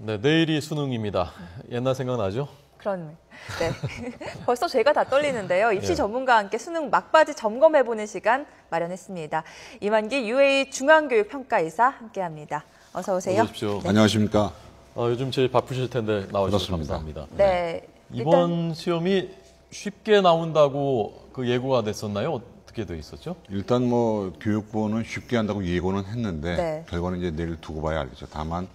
네, 내일이 수능입니다. 옛날 생각나죠? 그런, 네. 벌써 제가 다 떨리는데요. 입시 예. 전문가와 함께 수능 막바지 점검해보는 시간 마련했습니다. 이만기 UA 중앙교육평가이사 함께합니다. 어서 오세요. 어서 오십시오. 네. 안녕하십니까. 요즘 제일 바쁘실 텐데 나와주셔서 그렇습니다. 감사합니다. 네. 이번 시험이 쉽게 나온다고 그 예고가 됐었나요? 어떻게 돼 있었죠? 일단 뭐 교육부는 쉽게 한다고 예고는 했는데 네. 결과는 이제 내일 두고 봐야 알겠죠. 다만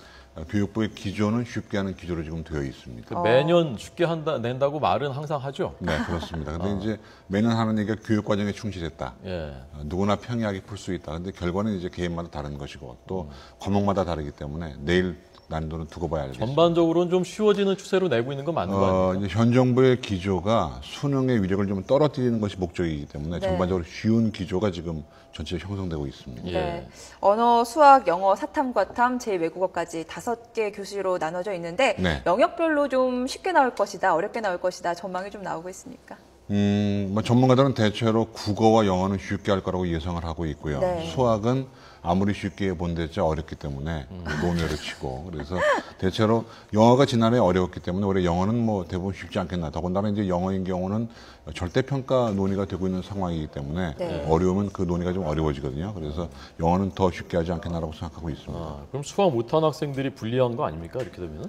교육부의 기조는 쉽게 하는 기조로 지금 되어 있습니다. 매년 쉽게 낸다고 말은 항상 하죠? 네, 그렇습니다. 근데 이제 매년 하는 얘기가 교육 과정에 충실했다. 예. 누구나 평이하게 풀 수 있다. 근데 결과는 이제 개인마다 다른 것이고 또 과목마다 다르기 때문에 내일 난이도는 두고 봐야 알겠습니다. 전반적으로는 좀 쉬워지는 추세로 내고 있는 건 맞는 거 아닙니까? 이제 현 정부의 기조가 수능의 위력을 좀 떨어뜨리는 것이 목적이기 때문에 네. 전반적으로 쉬운 기조가 지금 전체 형성되고 있습니다. 예. 네. 언어, 수학, 영어, 사탐, 과탐, 제2외국어까지 5개 교시로 나눠져 있는데 네. 영역별로 좀 쉽게 나올 것이다, 어렵게 나올 것이다 전망이 좀 나오고 있습니까? 뭐 전문가들은 대체로 국어와 영어는 쉽게 할 거라고 예상을 하고 있고요. 네. 수학은 아무리 쉽게 본대자 어렵기 때문에 논외로 치고 그래서 대체로 영어가 지난해 어려웠기 때문에 올해 영어는 뭐 대부분 쉽지 않겠나. 더군다나 이제 영어인 경우는 절대평가 논의가 되고 있는 상황이기 때문에 네. 어려우면 그 논의가 좀 어려워지거든요. 그래서 영어는 더 쉽게 하지 않겠나라고 생각하고 있습니다. 그럼 수학 못하는 학생들이 불리한 거 아닙니까? 이렇게 되면은?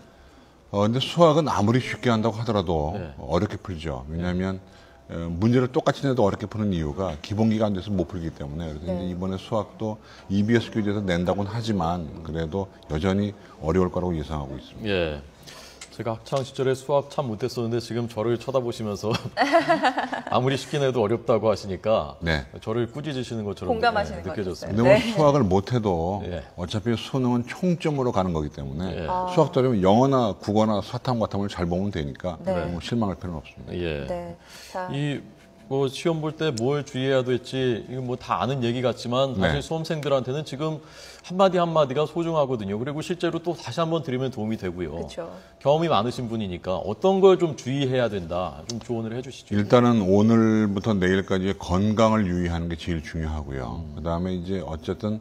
근데 수학은 아무리 쉽게 한다고 하더라도 네. 어렵게 풀죠. 왜냐하면 문제를 똑같이 내도 어렵게 푸는 이유가 기본기가 안 돼서 못 풀기 때문에 그래서 네. 이제 이번에 수학도 EBS 교재에서 낸다고는 하지만 그래도 여전히 어려울 거라고 예상하고 있습니다. 예. 제가 학창 시절에 수학 참 못했었는데 지금 저를 쳐다보시면서 아무리 쉽게 내도 어렵다고 하시니까 네. 저를 꾸짖으시는 것처럼 공감하시는 것 느껴졌습니다. 근데 네. 뭐 수학을 못해도 예. 어차피 수능은 총점으로 가는 거기 때문에 예. 수학도 어려면 영어나 국어나 사탐 과탐을 잘 보면 되니까 네. 뭐 실망할 필요는 없습니다. 예. 네. 자, 이 뭐 시험 볼 때 뭘 주의해야 될지 이거 뭐 다 아는 얘기 같지만 사실 네. 수험생들한테는 지금 한마디 한마디가 소중하거든요. 그리고 실제로 또 다시 한번 들으면 도움이 되고요. 그렇죠. 경험이 많으신 분이니까 어떤 걸 좀 주의해야 된다. 좀 조언을 해주시죠. 일단은 오늘부터 내일까지의 건강을 유의하는 게 제일 중요하고요. 그다음에 이제 어쨌든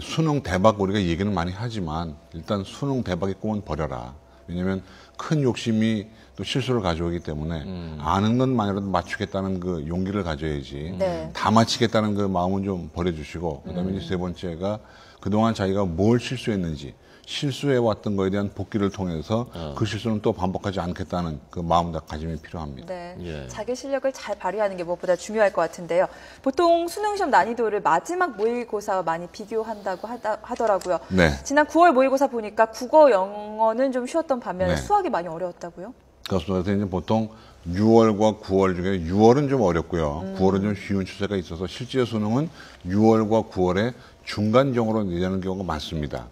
수능 대박 우리가 얘기는 많이 하지만 일단 수능 대박의 꿈은 버려라. 왜냐하면 큰 욕심이 또 실수를 가져오기 때문에 아는 것만이라도 맞추겠다는 그 용기를 가져야지 네. 다 맞히겠다는 그 마음은 좀 버려주시고 그다음에 이제 세 번째가 그동안 자기가 뭘 실수했는지 실수해왔던 거에 대한 복기를 통해서 그 실수는 또 반복하지 않겠다는 그 마음 가짐이 필요합니다. 네. 예. 자기 실력을 잘 발휘하는 게 무엇보다 중요할 것 같은데요. 보통 수능시험 난이도를 마지막 모의고사와 많이 비교한다고 하더라고요. 네. 지난 9월 모의고사 보니까 국어, 영어는 좀 쉬웠던 반면에 네. 수학이 많이 어려웠다고요? 그렇습니다. 그래서 이제 보통 6월과 9월 중에 6월은 좀 어렵고요. 9월은 좀 쉬운 추세가 있어서 실제 수능은 6월과 9월에 중간정으로 내는 경우가 많습니다.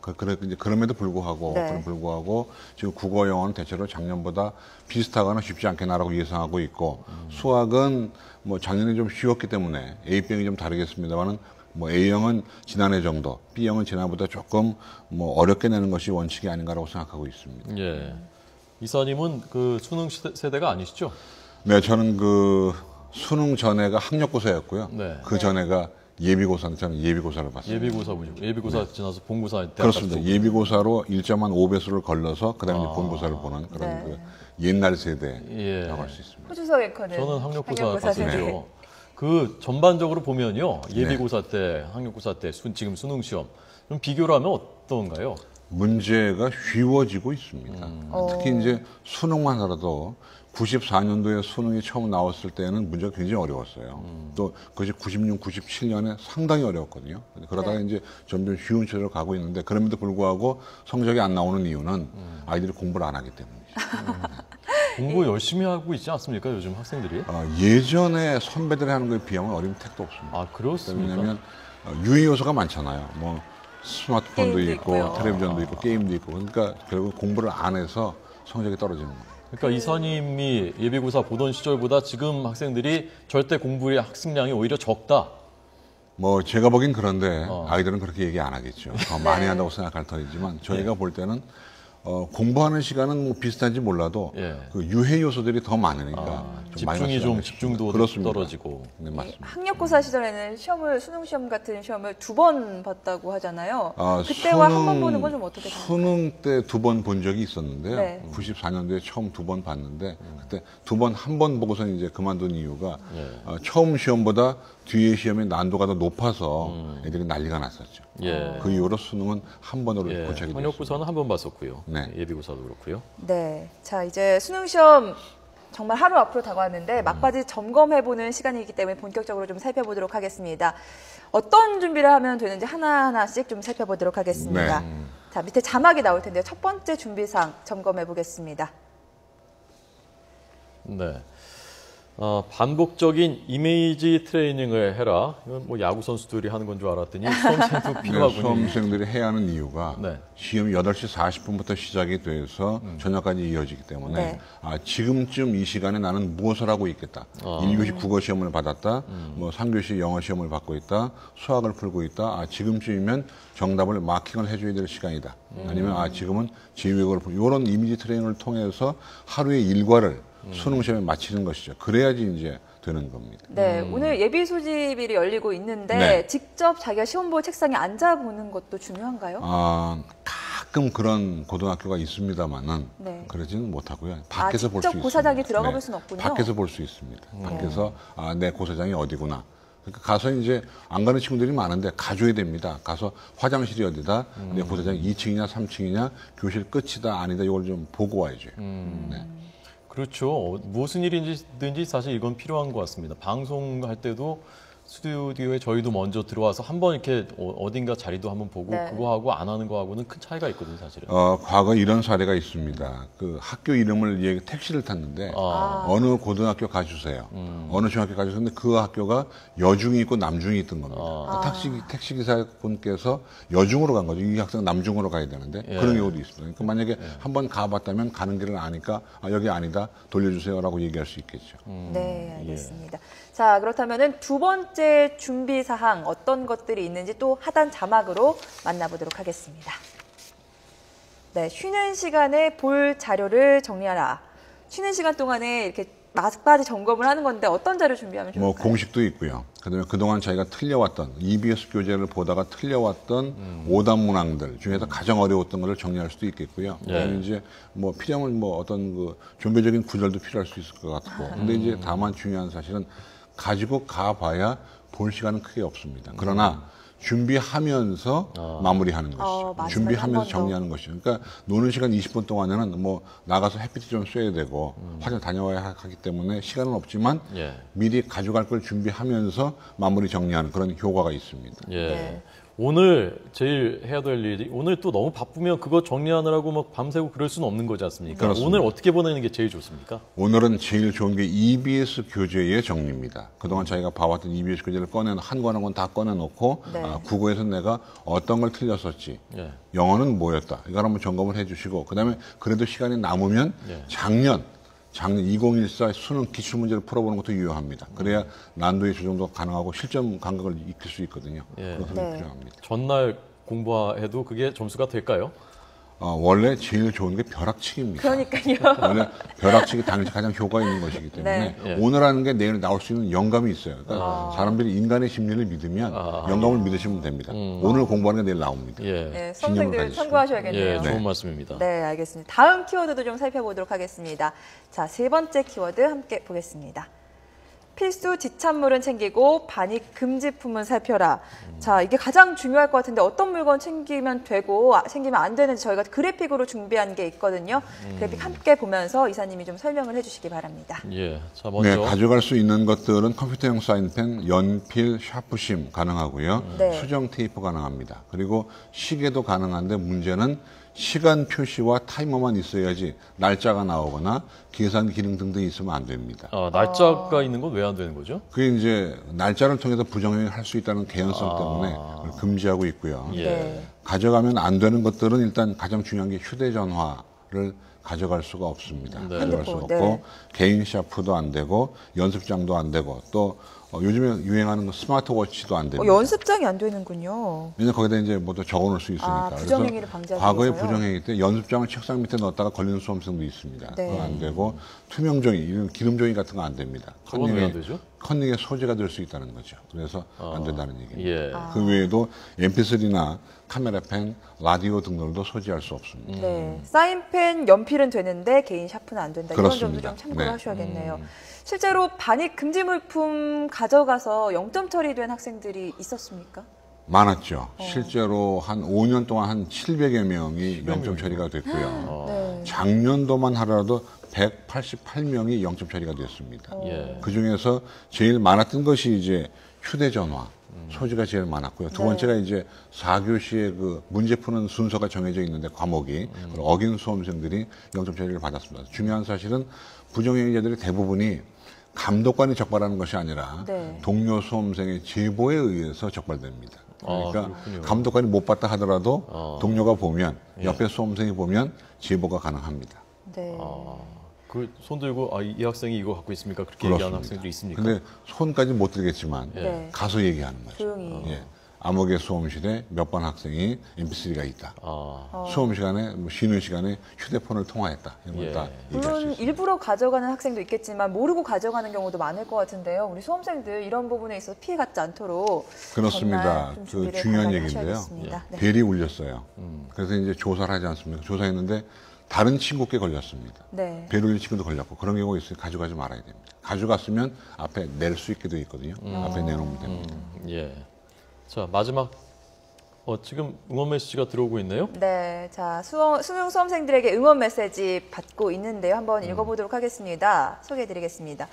그럼에도 불구하고, 네. 지금 국어, 영어는 대체로 작년보다 비슷하거나 쉽지 않게나라고 예상하고 있고, 수학은 뭐 작년에 좀 쉬웠기 때문에 A병이 좀 다르겠습니다만은 뭐 A형은 지난해 정도, B형은 지난해보다 조금 뭐 어렵게 내는 것이 원칙이 아닌가라고 생각하고 있습니다. 예. 이사님은 그 수능 세대가 아니시죠? 네, 저는 그 수능 전에가 학력고사였고요. 네. 그 전에가 예비고사인데 저는 예비고사를 봤습니다. 예비고사 지나서 본고사 대학 그렇습니다. 갔었고. 예비고사로 1.5 5배수를 걸러서 그다음에 본고사를 보는 그런 네. 그 옛날 세대라고 예. 할 수 있습니다. 호주석 앵커는 저는 학력고사 세대. 봤었죠. 그 전반적으로 보면요. 예비고사 때, 학력고사 때, 지금 수능 시험 좀 비교를 하면 어떤가요? 문제가 쉬워지고 있습니다. 특히 이제 수능만 하더라도 94년도에 수능이 처음 나왔을 때는 문제가 굉장히 어려웠어요. 또 그것이 96, 97년에 상당히 어려웠거든요. 그러다가 네. 이제 점점 쉬운 추세로 가고 있는데 그럼에도 불구하고 성적이 안 나오는 이유는 아이들이 공부를 안 하기 때문이죠. 공부 열심히 하고 있지 않습니까? 요즘 학생들이? 예전에 선배들이 하는 거에 비하면 어린 택도 없습니다. 아, 그렇습니까? 왜냐하면 유해 요소가 많잖아요. 뭐 스마트폰도 게임도 있고 있고요. 텔레비전도 있고 게임도 있고 그러니까 결국 공부를 안 해서 성적이 떨어지는 거예요. 그러니까 이사님이 예비고사 보던 시절보다 지금 학생들이 절대 공부의 학습량이 오히려 적다. 뭐 제가 보긴 그런데 아이들은 그렇게 얘기 안 하겠죠. 더 많이 한다고 생각할 터이지만 저희가 볼 때는 공부하는 시간은 뭐 비슷한지 몰라도 예. 그 유해 요소들이 더 많으니까 집중이 좀 집중도 그렇습니다. 떨어지고. 네, 맞습니다. 학력고사 시절에는 수능 시험 같은 시험을 2번 봤다고 하잖아요. 그때와 한 번 보는 건 좀 어떻게 생각하세요? 수능 때 2번 본 적이 있었는데요. 네. 94년도에 처음 2번 봤는데 그때 2번 한 번 보고서 이제 그만둔 이유가 예. 처음 시험보다 뒤에 시험의 난도가 더 높아서 애들이 난리가 났었죠. 예. 그 이후로 수능은 한 번으로 예. 고착이 됐습니다. 학력고사는 한 번 봤었고요. 네. 예비고사도 그렇고요. 네. 자, 이제 수능 시험 정말 하루 앞으로 다가왔는데 막바지 점검해보는 시간이기 때문에 본격적으로 좀 살펴보도록 하겠습니다. 어떤 준비를 하면 되는지 하나하나씩 좀 살펴보도록 하겠습니다. 네. 자, 밑에 자막이 나올 텐데요. 첫 번째 준비사항 점검해보겠습니다. 네. 반복적인 이미지 트레이닝을 해라. 이건 뭐 야구 선수들이 하는 건 줄 알았더니 수험생도 필요하군요. 수험생들이 해야 하는 이유가 네. 시험이 8시 40분부터 시작이 돼서 저녁까지 이어지기 때문에 네. 지금쯤 이 시간에 나는 무엇을 하고 있겠다. 1교시 국어 시험을 받았다. 뭐 3교시 영어 시험을 받고 있다. 수학을 풀고 있다. 지금쯤이면 정답을 마킹을 해줘야 될 시간이다. 아니면 지금은 지휘력을 이런 이미지 트레이닝을 통해서 하루의 일과를 수능 시험에 마치는 것이죠. 그래야지 이제 되는 겁니다. 네, 오늘 예비 소집일이 열리고 있는데 네. 직접 자기가 시험 볼 책상에 앉아보는 것도 중요한가요? 가끔 그런 고등학교가 있습니다만은 네. 그러지는 못하고요. 밖에서 볼 수 직접 있습니다. 고사장에 들어가 볼 수는 없군요. 밖에서 볼 수 있습니다. 밖에서 내 고사장이 어디구나. 그러니까 가서 이제 안 가는 친구들이 많은데 가줘야 됩니다. 가서 화장실이 어디다, 내 고사장이 2층이냐 3층이냐, 교실 끝이다 아니다 이걸 좀 보고 와야죠. 네. 그렇죠. 무슨 일이든지 사실 이건 필요한 것 같습니다. 방송할 때도 스튜디오에 저희도 먼저 들어와서 한번 이렇게 어딘가 자리도 한번 보고 네. 그거 하고 안 하는 거하고는 큰 차이가 있거든요, 사실은. 과거 이런 사례가 있습니다. 그 학교 이름을 택시를 탔는데 어느 고등학교 가주세요. 어느 중학교 가주세요. 근데 그 학교가 여중이 있고 남중이 있던 겁니다. 그 택시 기사 분께서 여중으로 간 거죠. 이 학생 남중으로 가야 되는데 그런 경우도 있습니다. 그러니까 만약에 한번 가봤다면 가는 길을 아니까 여기 아니다 돌려주세요라고 얘기할 수 있겠죠. 네, 알겠습니다. 자, 그렇다면은 두 번째 준비 사항 어떤 것들이 있는지 또 하단 자막으로 만나보도록 하겠습니다. 네, 쉬는 시간에 볼 자료를 정리하라. 쉬는 시간 동안에 이렇게 막바지 점검을 하는 건데 어떤 자료 준비하면 좋을까요? 뭐 공식도 있고요. 그다음에 그동안 자기가 틀려왔던 EBS 교재를 보다가 틀려왔던 오답 문항들 중에서 가장 어려웠던 것을 정리할 수도 있겠고요. 그다음에 이제 뭐 필요하면 뭐 어떤 그 종교적인 구절도 필요할 수 있을 것 같고. 근데 이제 다만 중요한 사실은 가지고 가봐야 볼 시간은 크게 없습니다. 그러나 준비하면서 마무리하는 것이죠. 마지막에 한 준비하면서 번 더. 정리하는 것이죠. 그러니까 노는 시간 20분 동안에는 뭐 나가서 햇빛이 좀 쐬야 되고 화장 다녀와야 하기 때문에 시간은 없지만 예. 미리 가져갈 걸 준비하면서 마무리 정리하는 그런 효과가 있습니다. 예. 네. 오늘 제일 해야 될 일이 오늘 또 너무 바쁘면 그거 정리하느라고 막 밤새고 그럴 수는 없는 거지 않습니까? 그렇습니다. 오늘 어떻게 보내는 게 제일 좋습니까? 오늘은 제일 좋은 게 EBS 교재의 정리입니다. 그동안 자기가 봐왔던 EBS 교재를 한 권 한 권 다 꺼내놓고 네. 국어에서 내가 어떤 걸 틀렸었지, 예. 영어는 뭐였다, 이걸 한번 점검을 해주시고 그다음에 그래도 시간이 남으면 작년 2014 수능 기출문제를 풀어보는 것도 유효합니다. 그래야 난도의 조정도 가능하고 실전 감각을 익힐 수 있거든요. 예. 그것도 네. 필요합니다. 전날 공부해도 그게 점수가 될까요? 원래 제일 좋은 게 벼락치기입니다. 그러니까요. 원래 벼락치기 당시 가장 효과 있는 것이기 때문에 네. 오늘 하는 게 내일 나올 수 있는 영감이 있어요. 그러니까 사람들이 인간의 심리를 믿으면 영감을 믿으시면 됩니다. 오늘 공부하는 게 내일 나옵니다. 예. 네, 신념을 수험생들 가지시고. 참고하셔야겠네요. 예, 좋은 네. 말씀입니다. 네, 알겠습니다. 다음 키워드도 좀 살펴보도록 하겠습니다. 자, 세 번째 키워드 함께 보겠습니다. 필수 지참물은 챙기고 반입 금지품은 살펴라. 자, 이게 가장 중요할 것 같은데 어떤 물건 챙기면 되고 챙기면 안 되는지 저희가 그래픽으로 준비한 게 있거든요. 그래픽 함께 보면서 이사님이 좀 설명을 해주시기 바랍니다. 예. 자, 네, 먼저 가져갈 수 있는 것들은 컴퓨터용 사인펜, 연필, 샤프심 가능하고요. 네. 수정 테이프 가능합니다. 그리고 시계도 가능한데 문제는 시간 표시와 타이머만 있어야지 날짜가 나오거나 계산 기능 등등 있으면 안 됩니다. 날짜가 있는 건 왜 안 되는 거죠? 그게 이제 날짜를 통해서 부정행위를 할 수 있다는 개연성 때문에 그걸 금지하고 있고요. 예. 네. 가져가면 안 되는 것들은 일단 가장 중요한 게 휴대전화를 가져갈 수가 없습니다. 네. 가져갈 수가 핸드폰, 없고 네. 개인 샤프도 안 되고 연습장도 안 되고 또 요즘에 유행하는 스마트워치도 안 됩니다. 연습장이 안 되는군요. 왜냐면 거기다 이제 뭐또 적어놓을 수 있으니까. 부정행위를 방지하기 과거에 위해서요? 부정행위 때 연습장을 책상 밑에 넣었다가 걸리는 수험생도 있습니다. 네. 그건 안 되고 투명 종이, 이런 기름 종이 같은 거 안 됩니다. 그건 왜안 되죠? 컨닝의 소지가 될 수 있다는 거죠. 그래서 안 된다는 얘기입니다. 예. 그 외에도 MP3나 카메라펜, 라디오 등등도 소지할 수 없습니다. 네. 사인펜, 연필은 되는데 개인 샤프는 안 된다. 이런 점도 그렇습니다. 좀 참고를 네. 하셔야겠네요. 실제로 반입 금지 물품 가져가서 0점 처리된 학생들이 있었습니까? 많았죠. 실제로 한 5년 동안 한 700여 명이 0점 처리가 됐고요. 네. 작년도만 하더라도 188명이 0점 처리가 됐습니다. 예. 그 중에서 제일 많았던 것이 이제 휴대전화 소지가 제일 많았고요. 두 네. 번째가 이제 4교시에 그 문제 푸는 순서가 정해져 있는데 과목이 그걸 어긴 수험생들이 0점 처리를 받았습니다. 중요한 사실은 부정행위자들의 대부분이 감독관이 적발하는 것이 아니라 네. 동료 수험생의 제보에 의해서 적발됩니다. 그러니까 그렇군요. 감독관이 못 봤다 하더라도 동료가 보면 옆에 수험생이 보면 제보가 가능합니다. 네. 그 손 들고 이 학생이 이거 갖고 있습니까? 그렇게 얘기하는 학생들이 있습니까? 근데 손까지 못 들겠지만 네. 가서 얘기하는 거죠. 조용히. 예. 암흑의 수험실에 몇 번 학생이 MP3가 있다. 수험 시간에 쉬는 시간에 휴대폰을 통화했다. 이런 걸 예. 다 얘기할 수 물론 있습니다. 일부러 가져가는 학생도 있겠지만 모르고 가져가는 경우도 많을 것 같은데요. 우리 수험생들 이런 부분에 있어서 피해 갖지 않도록 그렇습니다. 정말 좀 그 준비를 중요한 단단히 얘기인데요. 하셔야겠습니다. 네. 벨이 울렸어요. 그래서 이제 조사를 하지 않습니까? 조사했는데 다른 친구께 걸렸습니다. 네. 벨 울린 친구도 걸렸고 그런 경우가 있으니 가져가지 말아야 됩니다. 가져갔으면 앞에 낼 수 있게 돼 있거든요. 앞에 내놓으면 됩니다. 예. 자, 마지막 지금 응원 메시지가 들어오고 있네요. 네, 자 수능 수험생들에게 응원 메시지 받고 있는데요. 한번 읽어보도록 하겠습니다. 소개해드리겠습니다.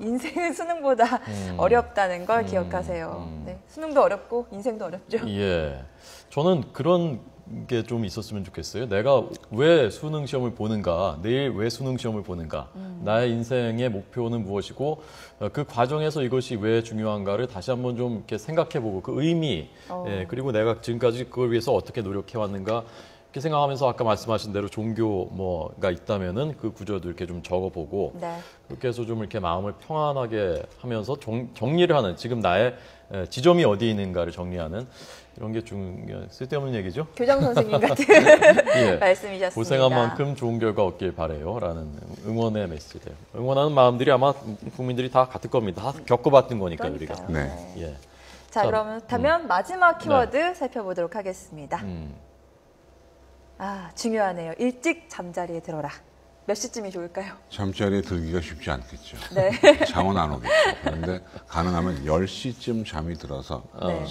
인생은 수능보다 어렵다는 걸 기억하세요. 네, 수능도 어렵고 인생도 어렵죠. 예. 저는 그런 게 좀 있었으면 좋겠어요. 내가 왜 수능 시험을 보는가, 내일 왜 수능 시험을 보는가, 나의 인생의 목표는 무엇이고, 그 과정에서 이것이 왜 중요한가를 다시 한번 좀 이렇게 생각해보고 그 의미, 예, 그리고 내가 지금까지 그걸 위해서 어떻게 노력해왔는가, 이렇게 생각하면서 아까 말씀하신 대로 종교 뭐가 있다면은 그 구조도 이렇게 좀 적어보고, 네. 그렇게 해서 좀 이렇게 마음을 평안하게 하면서 정리를 하는, 지금 나의 지점이 어디에 있는가를 정리하는 이런 게 쓸데없는 얘기죠. 교장 선생님 같은 예. 말씀이셨습니다. 고생한 만큼 좋은 결과 얻길 바래요. 라는 응원의 메시지예요. 응원하는 마음들이 아마 국민들이 다 같을 겁니다. 다 겪어봤던 거니까 우리가. 그러니까요. 네. 예. 자, 자, 그렇다면 마지막 키워드 살펴보도록 하겠습니다. 중요하네요. 일찍 잠자리에 들어라. 몇 시쯤이 좋을까요? 잠자리에 들기가 쉽지 않겠죠. 네. 잠은 안 오겠죠. 그런데 가능하면 10시쯤 잠이 들어서 네.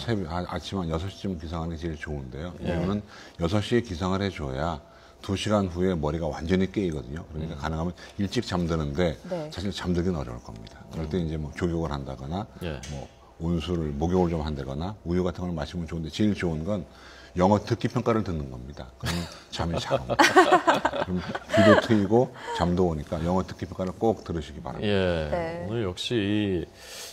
아침 한 6시쯤 기상하는 게 제일 좋은데요. 이거는 6시에 기상을 해줘야 2시간 후에 머리가 완전히 깨이거든요. 그러니까 가능하면 일찍 잠드는데 네. 사실 잠들기는 어려울 겁니다. 그럴 때 이제 뭐 조격을 한다거나 예. 뭐 온수를 목욕을 좀 한다거나 우유 같은 걸 마시면 좋은데 제일 좋은 건 영어 듣기 평가를 듣는 겁니다. 그러면 잠이 잘 옵니다. 그럼 귀도 트이고 잠도 오니까 영어 듣기 평가를 꼭 들으시기 바랍니다. 예. 네. 오늘 역시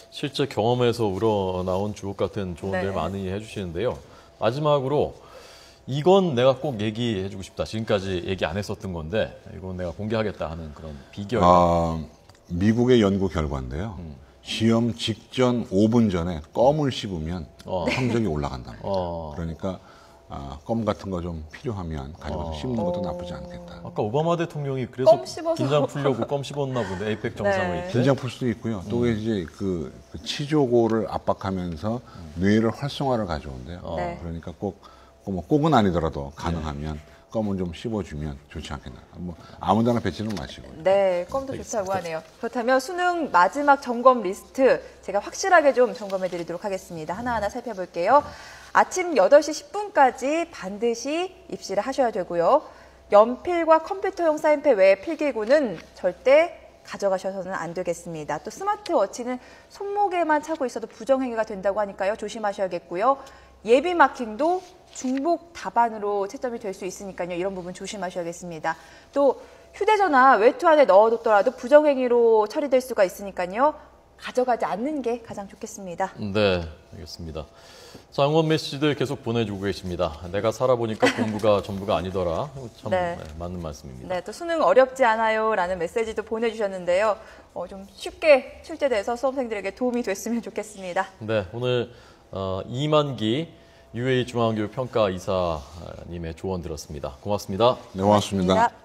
실제 경험에서 우러나온 주옥 같은 조언들 네. 많이 해주시는데요. 마지막으로 이건 내가 꼭 얘기해주고 싶다. 지금까지 얘기 안 했었던 건데 이건 내가 공개하겠다 하는 그런 비결. 미국의 연구 결과인데요. 시험 직전 5분 전에 껌을 씹으면 성적이 올라간답니다. 그러니까 껌 같은 거 좀 필요하면 가져가서 씹는 것도 나쁘지 않겠다. 아까 오바마 대통령이 그래서 껌 씹어서. 긴장 풀려고 껌 씹었나 본데 에이펙 정상회의 네. 때. 긴장 풀 수도 있고요. 또 이제 그 치조골을 압박하면서 뇌를 활성화를 가져온대요. 네. 그러니까 꼭은 아니더라도 가능하면 껌은 좀 씹어주면 좋지 않겠나. 뭐 아무데나 뱉지는 마시고. 네, 껌도 좋다고 하네요. 그렇다면 수능 마지막 점검 리스트 제가 확실하게 좀 점검해 드리도록 하겠습니다. 하나하나 살펴볼게요. 아침 8시 10분까지 반드시 입시를 하셔야 되고요. 연필과 컴퓨터용 사인펜 외에 필기구는 절대 가져가셔서는 안 되겠습니다. 또 스마트워치는 손목에만 차고 있어도 부정행위가 된다고 하니까요. 조심하셔야겠고요. 예비 마킹도 중복 답안으로 채점이 될 수 있으니까요. 이런 부분 조심하셔야겠습니다. 또 휴대전화 외투 안에 넣어뒀더라도 부정행위로 처리될 수가 있으니까요. 가져가지 않는 게 가장 좋겠습니다. 네, 알겠습니다. 자, 응원 메시지들 계속 보내주고 계십니다. 내가 살아보니까 공부가 전부가 아니더라. 참 네. 맞는 말씀입니다. 네, 또 수능 어렵지 않아요 라는 메시지도 보내주셨는데요. 좀 쉽게 출제돼서 수험생들에게 도움이 됐으면 좋겠습니다. 네, 오늘 이만기 UA 중앙교육평가이사님의 조언 들었습니다. 고맙습니다. 네, 고맙습니다. 고맙습니다.